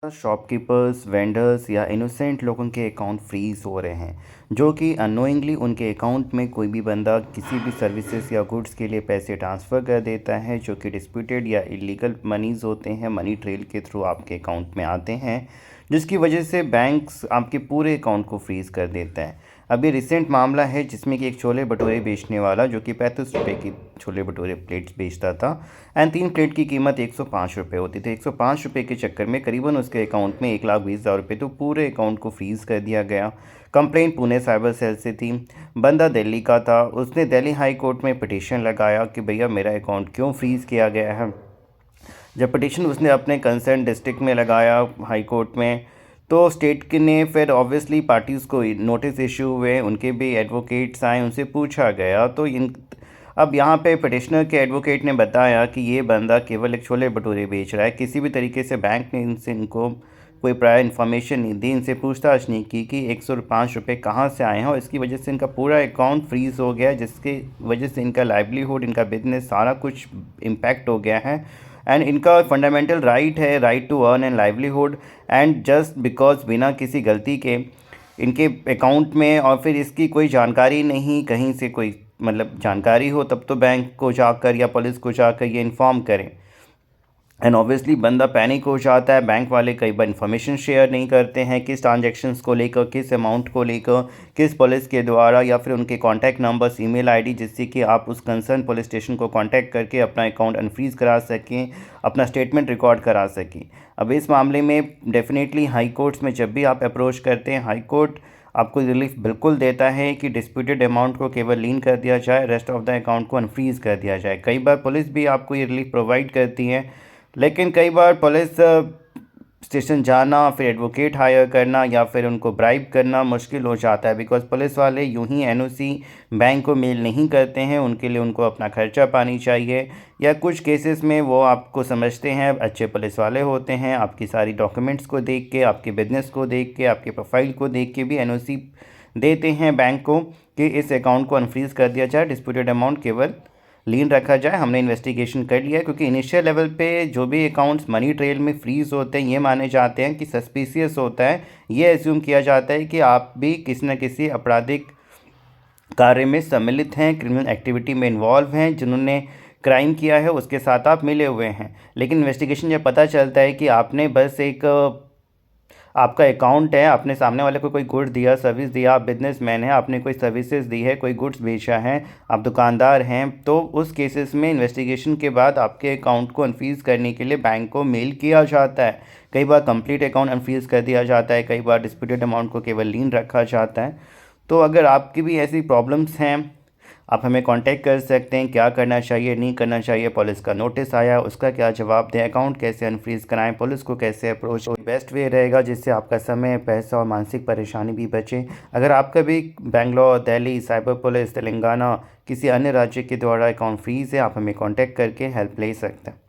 Shopkeepers, vendors या innocent लोगों के अकाउंट फ्रीज हो रहे हैं, जो कि अननोइंगली उनके अकाउंट में कोई भी बंदा किसी भी सर्विसेज या गुड्स के लिए पैसे ट्रांसफ़र कर देता है, जो कि डिस्प्यूटेड या इलीगल मनीज़ होते हैं, मनी ट्रेल के थ्रू आपके अकाउंट में आते हैं, जिसकी वजह से बैंक्स आपके पूरे अकाउंट को फ्रीज़ कर देता है। अभी रिसेंट मामला है जिसमें कि एक छोले भटूरे बेचने वाला जो कि 35 रुपये की छोले भटूरे प्लेट्स बेचता था एंड 3 प्लेट की कीमत 105 रुपये होती थी। 105 रुपये के चक्कर में करीबन उसके अकाउंट में 1,20,000 रुपये तो पूरे अकाउंट को फ्रीज़ कर दिया गया। कंप्लेंट पुणे साइबर सेल से थी। बंदा दिल्ली का था। उसने दिल्ली हाई कोर्ट में पिटीशन लगाया कि भैया मेरा अकाउंट क्यों फ्रीज़ किया गया है। जब पिटीशन उसने अपने कंसर्न डिस्ट्रिक्ट में लगाया हाई कोर्ट में, तो स्टेट ने फिर ऑब्वियसली पार्टीज़ को नोटिस इशू हुए, उनके भी एडवोकेट्स आए, उनसे पूछा गया। तो अब यहाँ पे पिटिशनर के एडवोकेट ने बताया कि ये बंदा केवल एक छोले भटूरे बेच रहा है, किसी भी तरीके से बैंक ने इनको कोई प्रायर इन्फॉर्मेशन नहीं दी, इनसे पूछताछ नहीं की कि 105 रुपये कहाँ से आए हैं, और इसकी वजह से इनका पूरा अकाउंट फ्रीज़ हो गया, जिसकी वजह से इनका लाइवलीहुड, इनका बिजनेस सारा कुछ इम्पैक्ट हो गया है। एंड इनका फंडामेंटल राइट है, right to earn and livelihood, and just because बिना किसी गलती के इनके अकाउंट में, और फिर इसकी कोई जानकारी नहीं, कहीं से कोई मतलब जानकारी हो तब तो बैंक को जाकर या पुलिस को जाकर ये इन्फॉर्म करें। एंड ऑब्वियसली बंदा पैनिक हो जाता है। बैंक वाले कई बार इन्फॉर्मेशन शेयर नहीं करते हैं किस ट्रांजैक्शंस को लेकर, किस अमाउंट को लेकर, किस पुलिस के द्वारा, या फिर उनके कॉन्टैक्ट नंबर्स, ईमेल आईडी, जिससे कि आप उस कंसर्न पुलिस स्टेशन को कॉन्टैक्ट करके अपना अकाउंट अनफ्रीज करा सकें, अपना स्टेटमेंट रिकॉर्ड करा सकें। अब इस मामले में डेफिनेटली हाई कोर्ट्स में जब भी आप अप्रोच करते हैं, हाई कोर्ट आपको रिलीफ बिल्कुल देता है कि डिस्प्यूटेड अमाउंट को केवल लीन कर दिया जाए, रेस्ट ऑफ द अकाउंट को अनफ्रीज कर दिया जाए। कई बार पुलिस भी आपको ये रिलीफ प्रोवाइड करती है, लेकिन कई बार पुलिस स्टेशन जाना, फिर एडवोकेट हायर करना या फिर उनको ब्राइब करना मुश्किल हो जाता है, बिकॉज पुलिस वाले यूं ही एनओसी बैंक को मेल नहीं करते हैं, उनके लिए उनको अपना खर्चा पानी चाहिए, या कुछ केसेस में वो आपको समझते हैं, अच्छे पुलिस वाले होते हैं, आपकी सारी डॉक्यूमेंट्स को देख के, आपके बिजनेस को देख के, आपके प्रोफाइल को देख के भी एनओसी देते हैं बैंक को कि इस अकाउंट को अनफ्रीज कर दिया जाए, डिस्प्यूटेड अमाउंट केवल लीन रखा जाए। हमने इन्वेस्टिगेशन कर लिया है, क्योंकि इनिशियल लेवल पे जो भी अकाउंट्स मनी ट्रेल में फ्रीज़ होते हैं, ये माने जाते हैं कि सस्पिशियस होता है, ये एज्यूम किया जाता है कि आप भी किसी न किसी आपराधिक कार्य में सम्मिलित हैं, क्रिमिनल एक्टिविटी में इन्वॉल्व हैं, जिन्होंने क्राइम किया है उसके साथ आप मिले हुए हैं। लेकिन इन्वेस्टिगेशन जब पता चलता है कि आपने बस एक आपका अकाउंट है, आपने सामने वाले को कोई गुड दिया, सर्विस दिया, आप बिजनेसमैन हैं, आपने कोई सर्विसेज दी है, कोई गुड्स बेचा है, आप दुकानदार हैं, तो उस केसेस में इन्वेस्टिगेशन के बाद आपके अकाउंट को अनफ्रीज़ करने के लिए बैंक को मेल किया जाता है। कई बार कंप्लीट अकाउंट अनफ्रीज़ कर दिया जाता है, कई बार डिस्प्यूटेड अमाउंट को केवल लीन रखा जाता है। तो अगर आपकी भी ऐसी प्रॉब्लम्स हैं, आप हमें कांटेक्ट कर सकते हैं। क्या करना चाहिए, नहीं करना चाहिए, पुलिस का नोटिस आया उसका क्या जवाब दें, अकाउंट कैसे अनफ्रीज़ कराएं, पुलिस को कैसे अप्रोच, बेस्ट वे रहेगा जिससे आपका समय, पैसा और मानसिक परेशानी भी बचे। अगर आपका भी बेंगलोर, दिल्ली, साइबर पुलिस, तेलंगाना, किसी अन्य राज्य के द्वारा अकाउंट फ्रीज़ है, आप हमें कॉन्टैक्ट करके हेल्प ले सकते हैं।